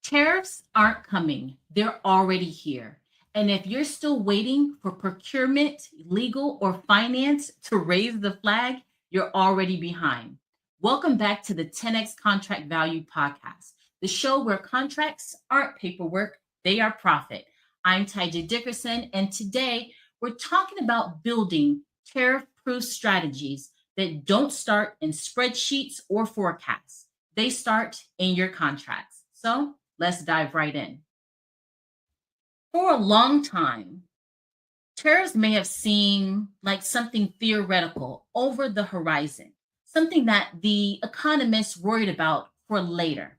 Tariffs aren't coming, they're already here. And if you're still waiting for procurement, legal, or finance to raise the flag, you're already behind. Welcome back to the 10x Contract Value Podcast, the show where contracts aren't paperwork, they are profit. I'm Tyja Dickerson, and today we're talking about building tariff proof strategies that don't start in spreadsheets or forecasts, they start in your contracts. So, let's dive right in. For a long time, tariffs may have seemed like something theoretical over the horizon, something that the economists worried about for later.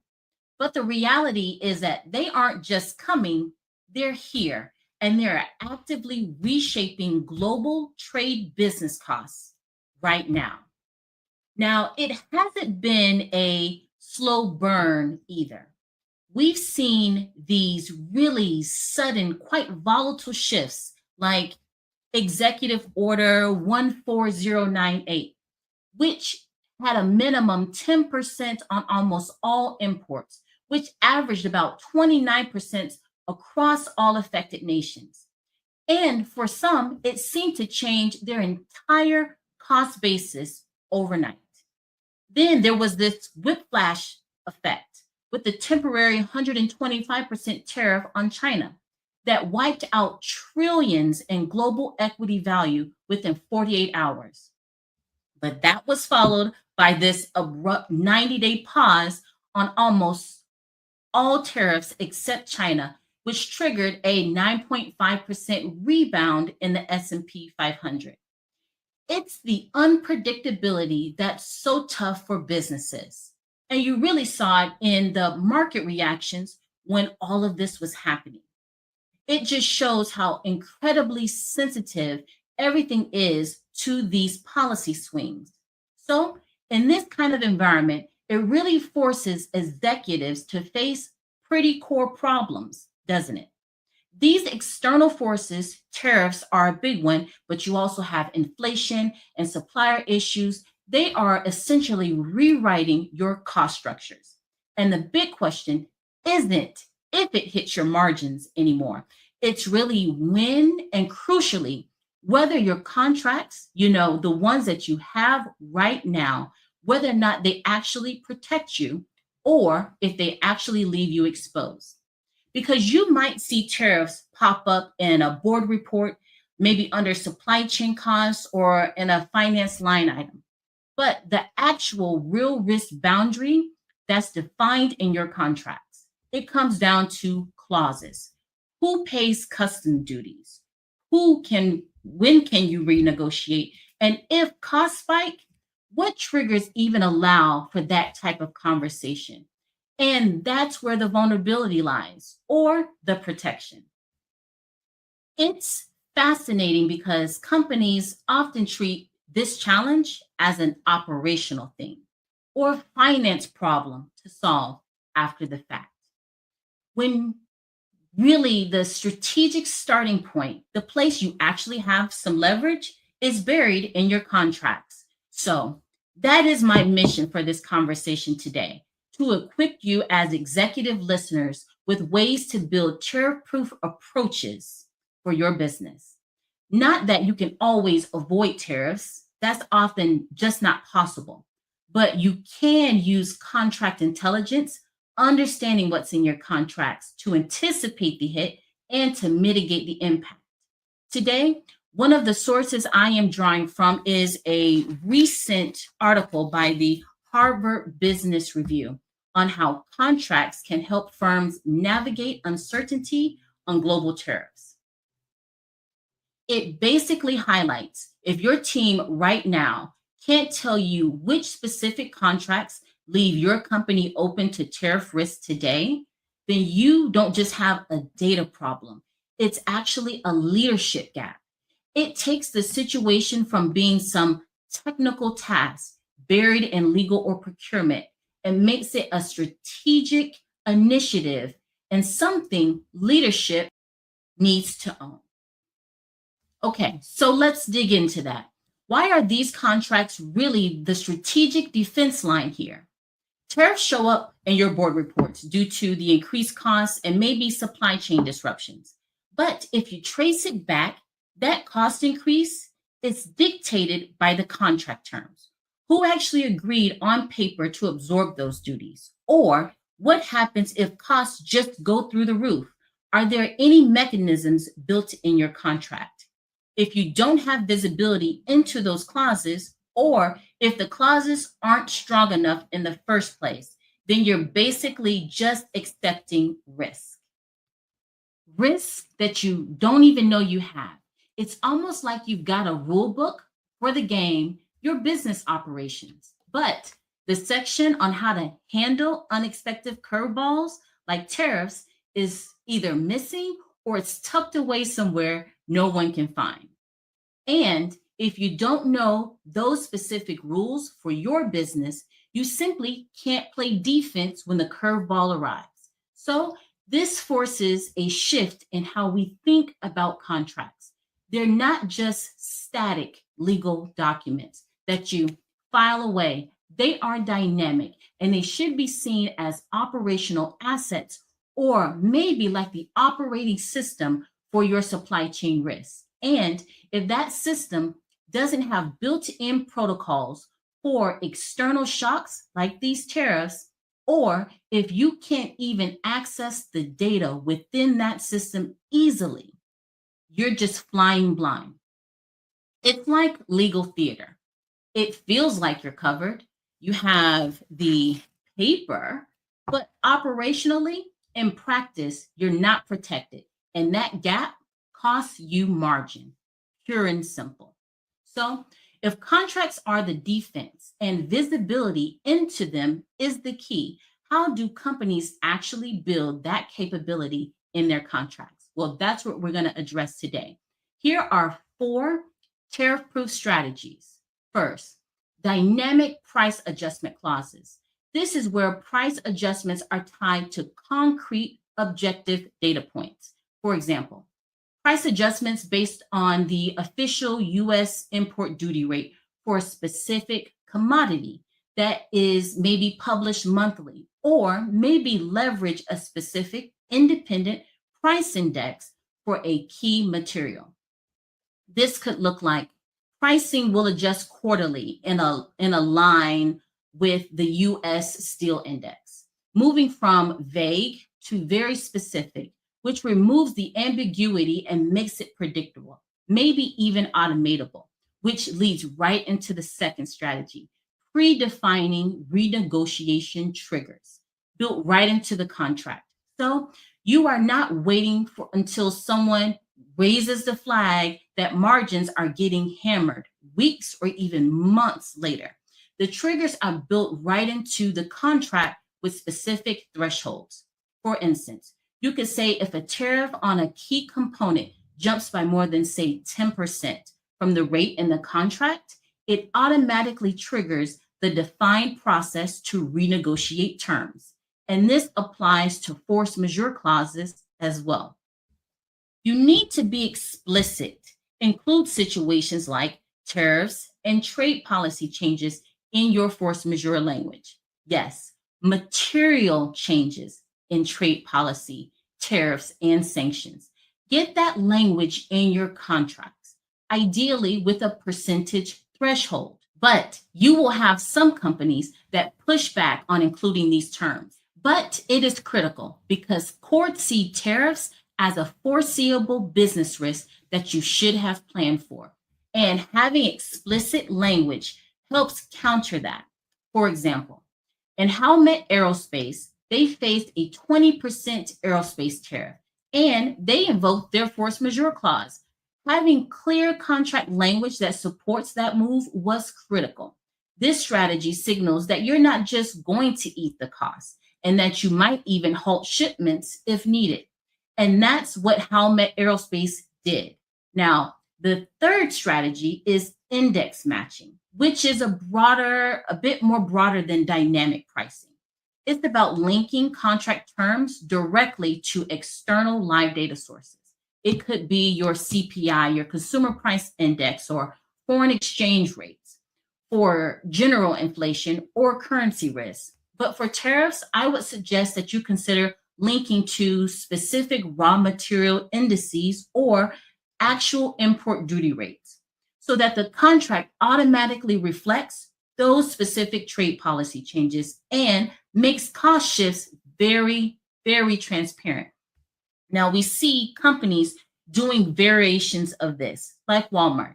But the reality is that they aren't just coming, they're here, and they're actively reshaping global trade business costs right now. Now, it hasn't been a slow burn either. We've seen these really sudden, quite volatile shifts like Executive Order 14098, which had a minimum 10% on almost all imports, which averaged about 29% across all affected nations. And for some, it seemed to change their entire cost basis overnight. Then there was this whiplash effect with the temporary 125% tariff on China that wiped out trillions in global equity value within 48 hours. But that was followed by this abrupt 90-day pause on almost all tariffs except China, which triggered a 9.5% rebound in the S&P 500. It's the unpredictability that's so tough for businesses. And you really saw it in the market reactions when all of this was happening. It just shows how incredibly sensitive everything is to these policy swings. So, in this kind of environment, it really forces executives to face pretty core problems, doesn't it? These external forces, tariffs are a big one, but you also have inflation and supplier issues. They are essentially rewriting your cost structures. And the big question isn't if it hits your margins anymore. It's really when and crucially, whether your contracts, the ones that you have right now, whether or not they actually protect you or if they actually leave you exposed because you might see tariffs pop up in a board report, maybe under supply chain costs or in a finance line item. But the actual real risk boundary that's defined in your contracts, it comes down to clauses. Who pays custom duties? When can you renegotiate? And if costs spike, what triggers even allow for that type of conversation? And that's where the vulnerability lies or the protection. It's fascinating because companies often treat this challenge as an operational thing or finance problem to solve after the fact. When really the strategic starting point, the place you actually have some leverage, is buried in your contracts. So that is my mission for this conversation today, to equip you as executive listeners with ways to build tariff-proof approaches for your business. Not that you can always avoid tariffs, that's often just not possible, but you can use contract intelligence, understanding what's in your contracts to anticipate the hit and to mitigate the impact. Today, one of the sources I am drawing from is a recent article by the Harvard Business Review on how contracts can help firms navigate uncertainty on global tariffs. It basically highlights if your team right now can't tell you which specific contracts leave your company open to tariff risk today, then you don't just have a data problem. It's actually a leadership gap. It takes the situation from being some technical task buried in legal or procurement and makes it a strategic initiative and something leadership needs to own. Okay, so let's dig into that. Why are these contracts really the strategic defense line here? Tariffs show up in your board reports due to the increased costs and maybe supply chain disruptions. But if you trace it back, that cost increase is dictated by the contract terms. Who actually agreed on paper to absorb those duties? Or what happens if costs just go through the roof? Are there any mechanisms built in your contract? If you don't have visibility into those clauses, or if the clauses aren't strong enough in the first place, then you're basically just accepting risk. Risk that you don't even know you have. It's almost like you've got a rule book for the game, your business operations. But the section on how to handle unexpected curveballs like tariffs is either missing or it's tucked away somewhere no one can find. And if you don't know those specific rules for your business, you simply can't play defense when the curveball arrives. So, this forces a shift in how we think about contracts. They're not just static legal documents that you file away, they are dynamic and they should be seen as operational assets or maybe like the operating system for your supply chain risk. And if that system doesn't have built in protocols for external shocks like these tariffs, or if you can't even access the data within that system easily, you're just flying blind. It's like legal theater. It feels like you're covered. You have the paper, but operationally, in practice, you're not protected. And that gap costs you margin, pure and simple. So, if contracts are the defense and visibility into them is the key, how do companies actually build that capability in their contracts? Well, that's what we're going to address today. Here are 4 tariff proof strategies. First, dynamic price adjustment clauses. This is where price adjustments are tied to concrete objective data points. For example, price adjustments based on the official US import duty rate for a specific commodity that is maybe published monthly, or maybe leverage a specific independent price index for a key material. This could look like pricing will adjust quarterly in a line with the US steel index, moving from vague to very specific, which removes the ambiguity and makes it predictable, maybe even automatable, which leads right into the second strategy, predefining renegotiation triggers built right into the contract. So you are not waiting for until someone raises the flag that margins are getting hammered weeks or even months later. The triggers are built right into the contract with specific thresholds. For instance, you could say if a tariff on a key component jumps by more than, say, 10% from the rate in the contract, it automatically triggers the defined process to renegotiate terms. And this applies to force majeure clauses as well. You need to be explicit, include situations like tariffs and trade policy changes in your force majeure language. Yes, material changes in trade policy, tariffs, and sanctions. Get that language in your contracts, ideally with a percentage threshold. But you will have some companies that push back on including these terms. But it is critical because courts see tariffs as a foreseeable business risk that you should have planned for. And having explicit language helps counter that. For example, in Howmet Aerospace, they faced a 20% aerospace tariff and they invoked their force majeure clause. Having clear contract language that supports that move was critical. This strategy signals that you're not just going to eat the cost and that you might even halt shipments if needed. And that's what Howmet Aerospace did. Now, the third strategy is index matching, which is a bit more broader than dynamic pricing. It's about linking contract terms directly to external live data sources. It could be your CPI, your consumer price index, or foreign exchange rates for general inflation or currency risk. But for tariffs, I would suggest that you consider linking to specific raw material indices or actual import duty rates so that the contract automatically reflects those specific trade policy changes and makes cost shifts very, very transparent. Now we see companies doing variations of this, like Walmart.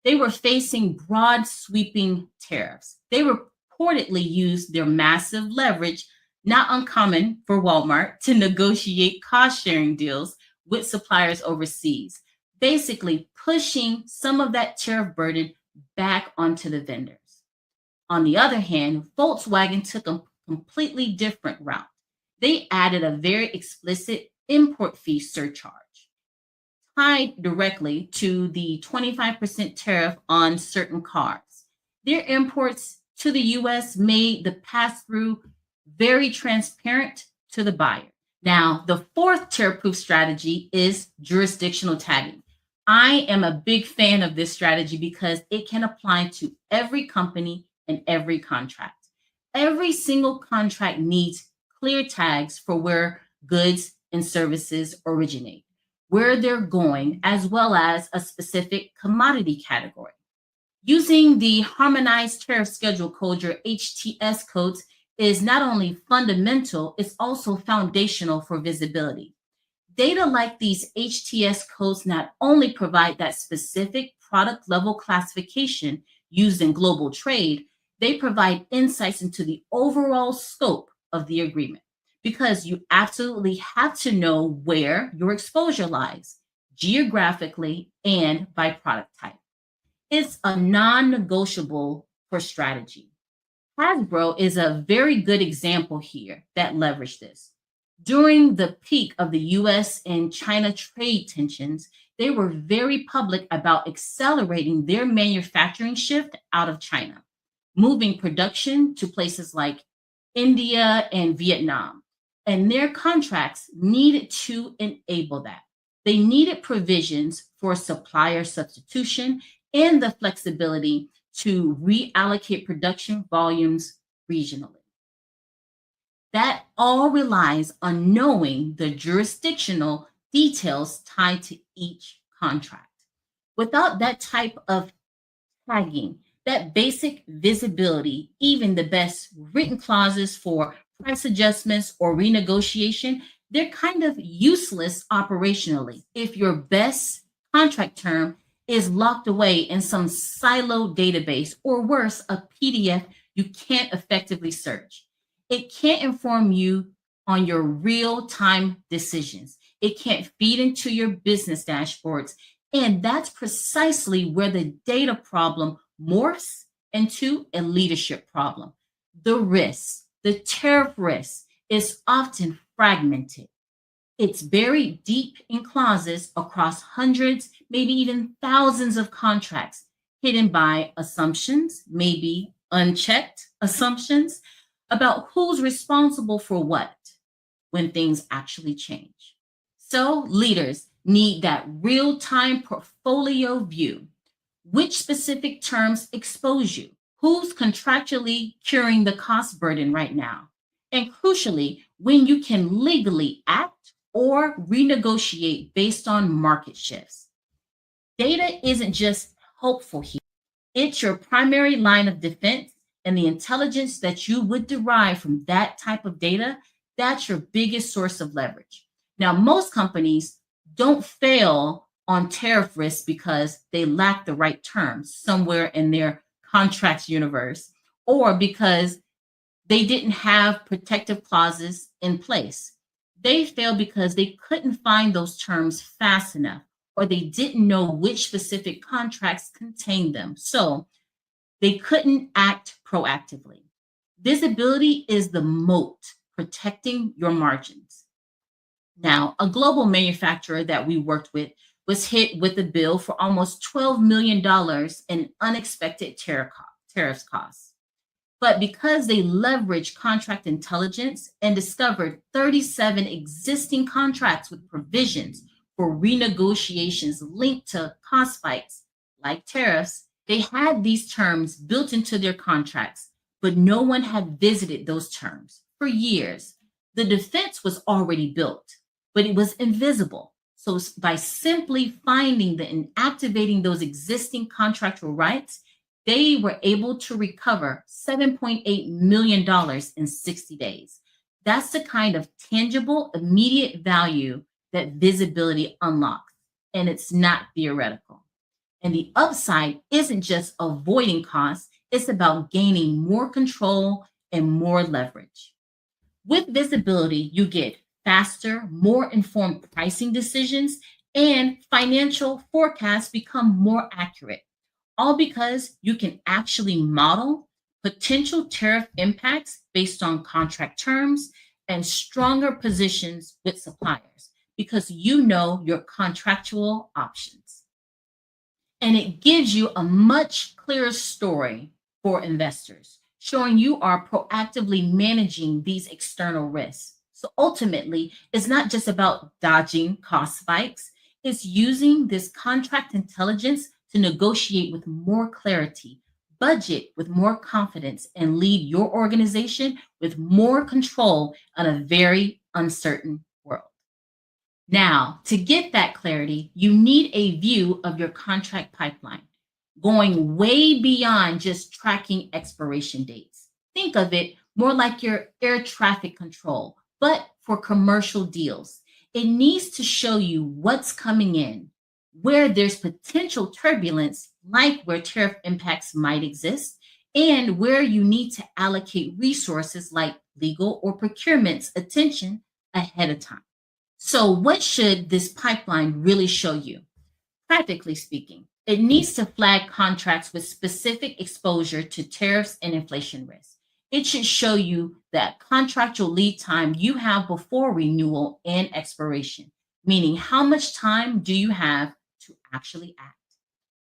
They were facing broad sweeping tariffs. They reportedly used their massive leverage, not uncommon for Walmart, to negotiate cost sharing deals with suppliers overseas, basically pushing some of that tariff burden back onto the vendors. On the other hand, Volkswagen took a completely different route. They added a very explicit import fee surcharge tied directly to the 25% tariff on certain cars. Their imports to the US made the pass through very transparent to the buyer. Now, the fourth tariff-proof strategy is jurisdictional tagging. I am a big fan of this strategy because it can apply to every company and every contract. Every single contract needs clear tags for where goods and services originate, where they're going, as well as a specific commodity category. Using the Harmonized Tariff Schedule Code, your HTS codes, is not only fundamental, it's also foundational for visibility. Data like these HTS codes not only provide that specific product level classification used in global trade, they provide insights into the overall scope of the agreement because you absolutely have to know where your exposure lies geographically and by product type. It's a non negotiable for strategy. Hasbro is a very good example here that leveraged this. During the peak of the US and China trade tensions, they were very public about accelerating their manufacturing shift out of China, moving production to places like India and Vietnam. And their contracts needed to enable that. They needed provisions for supplier substitution and the flexibility to reallocate production volumes regionally. That all relies on knowing the jurisdictional details tied to each contract. Without that type of tagging, that basic visibility, even the best written clauses for price adjustments or renegotiation, they're kind of useless operationally if your best contract term is locked away in some silo database or worse, a PDF you can't effectively search. It can't inform you on your real time decisions. It can't feed into your business dashboards. And that's precisely where the data problem morphs into a leadership problem. The risk, the tariff risk, is often fragmented. It's buried deep in clauses across hundreds, maybe even thousands of contracts, hidden by assumptions, maybe unchecked assumptions about who's responsible for what when things actually change. So, leaders need that real time portfolio view. Which specific terms expose you? Who's contractually curing the cost burden right now? And crucially, when you can legally act or renegotiate based on market shifts. Data isn't just helpful here, it's your primary line of defense, and the intelligence that you would derive from that type of data, that's your biggest source of leverage. Now, most companies don't fail on tariff risk because they lack the right terms somewhere in their contracts universe, or because they didn't have protective clauses in place. They fail because they couldn't find those terms fast enough, or they didn't know which specific contracts contained them. So they couldn't act proactively. Visibility is the moat protecting your margins. Now, a global manufacturer that we worked with was hit with a bill for almost $12 million in unexpected tariffs costs. But because they leveraged contract intelligence and discovered 37 existing contracts with provisions for renegotiations linked to cost spikes like tariffs, they had these terms built into their contracts, but no one had visited those terms for years. The defense was already built, but it was invisible. So, by simply finding and activating those existing contractual rights, they were able to recover $7.8 million in 60 days. That's the kind of tangible, immediate value that visibility unlocks, and it's not theoretical. And the upside isn't just avoiding costs, it's about gaining more control and more leverage. With visibility, you get faster, more informed pricing decisions, and financial forecasts become more accurate, all because you can actually model potential tariff impacts based on contract terms and stronger positions with suppliers because you know your contractual options. And it gives you a much clearer story for investors, showing you are proactively managing these external risks. So ultimately, it's not just about dodging cost spikes, it's using this contract intelligence to negotiate with more clarity, budget with more confidence, and lead your organization with more control on a very uncertain world. Now, to get that clarity, you need a view of your contract pipeline, going way beyond just tracking expiration dates. Think of it more like your air traffic control, but for commercial deals. It needs to show you what's coming in, where there's potential turbulence, like where tariff impacts might exist, and where you need to allocate resources like legal or procurement's attention ahead of time. So, what should this pipeline really show you? Practically speaking, it needs to flag contracts with specific exposure to tariffs and inflation risk. It should show you that contractual lead time you have before renewal and expiration, meaning how much time do you have to actually act?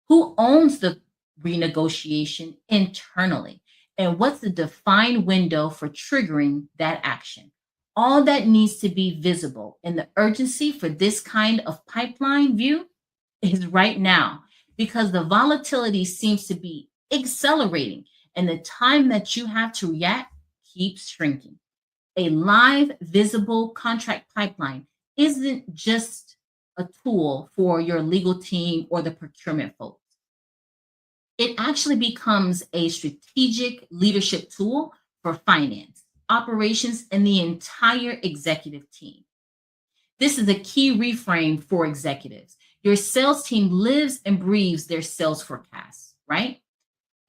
Who owns the renegotiation internally? And what's the defined window for triggering that action? All that needs to be visible. And the urgency for this kind of pipeline view is right now because the volatility seems to be accelerating and the time that you have to react keeps shrinking. A live, visible contract pipeline isn't just a tool for your legal team or the procurement folks. It actually becomes a strategic leadership tool for finance, operations, and the entire executive team. This is a key reframe for executives. Your sales team lives and breathes their sales forecasts, right?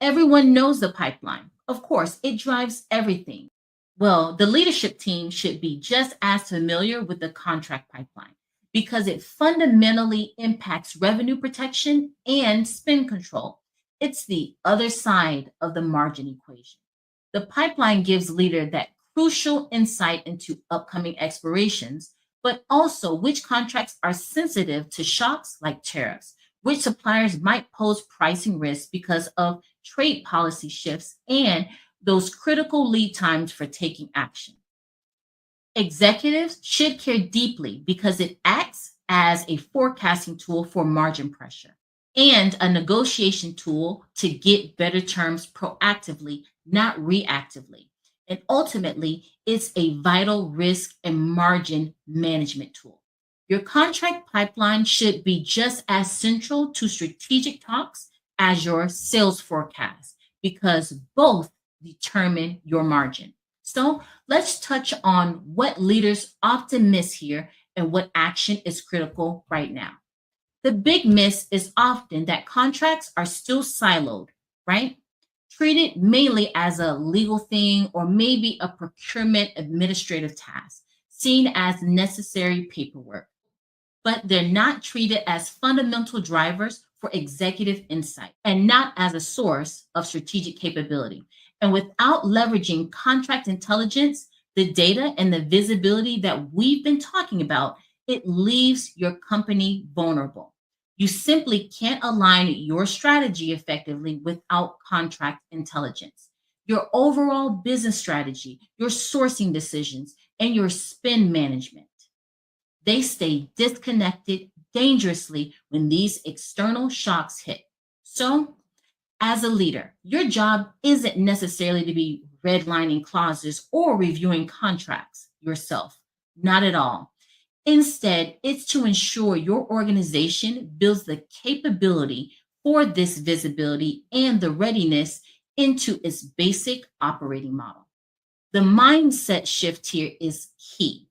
Everyone knows the pipeline. Of course, it drives everything. Well, the leadership team should be just as familiar with the contract pipeline because it fundamentally impacts revenue protection and spend control. It's the other side of the margin equation. The pipeline gives leader that crucial insight into upcoming expirations, but also which contracts are sensitive to shocks like tariffs, which suppliers might pose pricing risks because of trade policy shifts, and those critical lead times for taking action. Executives should care deeply because it acts as a forecasting tool for margin pressure and a negotiation tool to get better terms proactively, not reactively. And ultimately, it's a vital risk and margin management tool. Your contract pipeline should be just as central to strategic talks as your sales forecast because both determine your margin. So let's touch on what leaders often miss here and what action is critical right now. The big miss is often that contracts are still siloed, right? Treated mainly as a legal thing or maybe a procurement administrative task, seen as necessary paperwork. But they're not treated as fundamental drivers for executive insight and not as a source of strategic capability. And without leveraging contract intelligence, the data and the visibility that we've been talking about, it leaves your company vulnerable. You simply can't align your strategy effectively without contract intelligence. Your overall business strategy, your sourcing decisions, and your spend management. They stay disconnected dangerously when these external shocks hit. So, As a leader, your job isn't necessarily to be redlining clauses or reviewing contracts yourself. Not at all. Instead, it's to ensure your organization builds the capability for this visibility and the readiness into its basic operating model. The mindset shift here is key.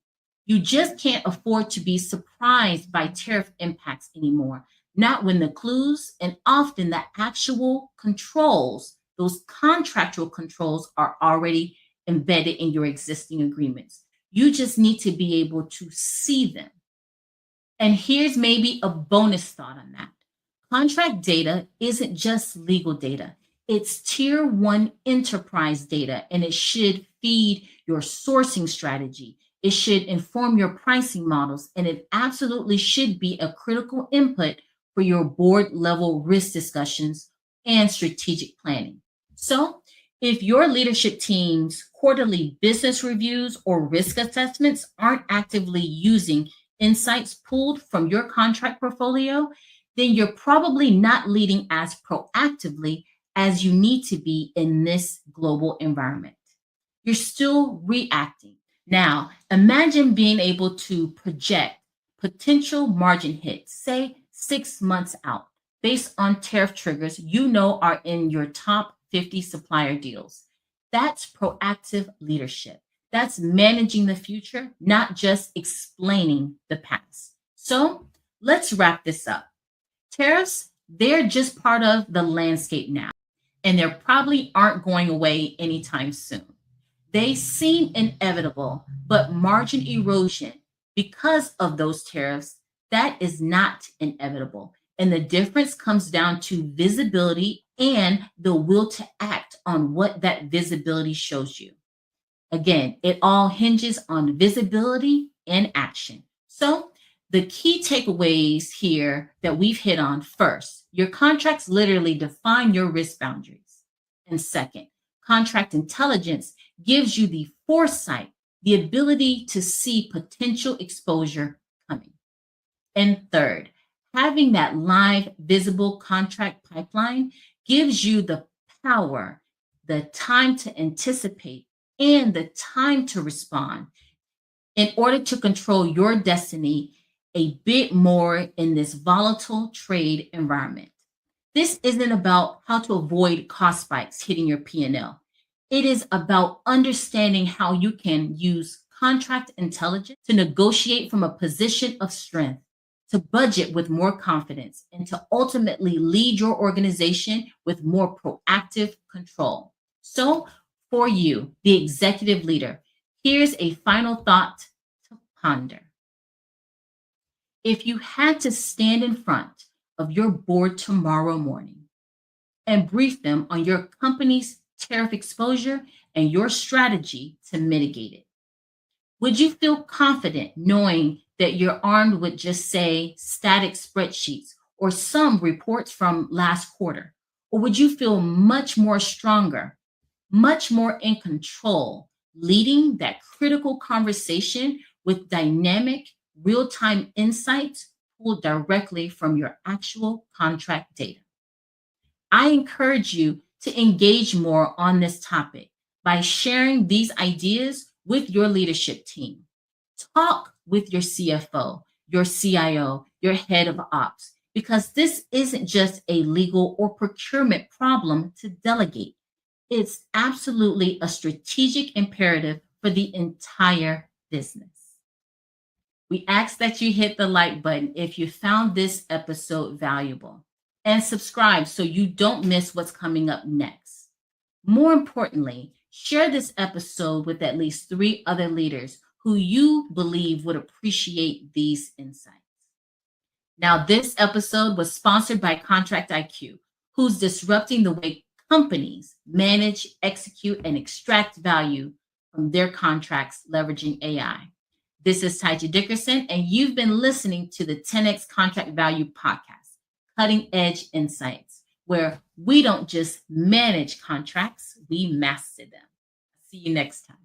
You just can't afford to be surprised by tariff impacts anymore, not when the clues and often the actual controls, those contractual controls, are already embedded in your existing agreements. You just need to be able to see them. And here's maybe a bonus thought on that. Contract data isn't just legal data. It's tier one enterprise data, and it should feed your sourcing strategy. It should inform your pricing models, and it absolutely should be a critical input for your board level risk discussions and strategic planning. So, if your leadership team's quarterly business reviews or risk assessments aren't actively using insights pulled from your contract portfolio, then you're probably not leading as proactively as you need to be in this global environment. You're still reacting. Now, imagine being able to project potential margin hits, say 6 months out, based on tariff triggers you know are in your top 50 supplier deals. That's proactive leadership. That's managing the future, not just explaining the past. So let's wrap this up. Tariffs, they're just part of the landscape now, and they probably aren't going away anytime soon. They seem inevitable, but margin erosion because of those tariffs, that is not inevitable. And the difference comes down to visibility and the will to act on what that visibility shows you. Again, it all hinges on visibility and action. So, the key takeaways here that we've hit on: first, your contracts literally define your risk boundaries. And second, contract intelligence gives you the foresight, the ability to see potential exposure coming. And third, having that live, visible contract pipeline gives you the power, the time to anticipate, and the time to respond in order to control your destiny a bit more in this volatile trade environment. This isn't about how to avoid cost spikes hitting your P&L. It is about understanding how you can use contract intelligence to negotiate from a position of strength, to budget with more confidence, and to ultimately lead your organization with more proactive control. So, for you, the executive leader, here's a final thought to ponder. If you had to stand in front of your board tomorrow morning and brief them on your company's tariff exposure and your strategy to mitigate it, would you feel confident knowing that you're armed with just, say, static spreadsheets or some reports from last quarter? Or would you feel much more stronger, much more in control, leading that critical conversation with dynamic, real time insights pulled directly from your actual contract data? I encourage you to engage more on this topic by sharing these ideas with your leadership team. Talk with your CFO, your CIO, your head of ops, because this isn't just a legal or procurement problem to delegate. It's absolutely a strategic imperative for the entire business. We ask that you hit the like button if you found this episode valuable, and subscribe so you don't miss what's coming up next. More importantly, share this episode with at least 3 other leaders who you believe would appreciate these insights. Now, this episode was sponsored by Contract IQ, who's disrupting the way companies manage, execute, and extract value from their contracts leveraging AI. This is Taiji Dickerson, and you've been listening to the 10X Contract Value Podcast, Cutting Edge Insights, where we don't just manage contracts, we master them. See you next time.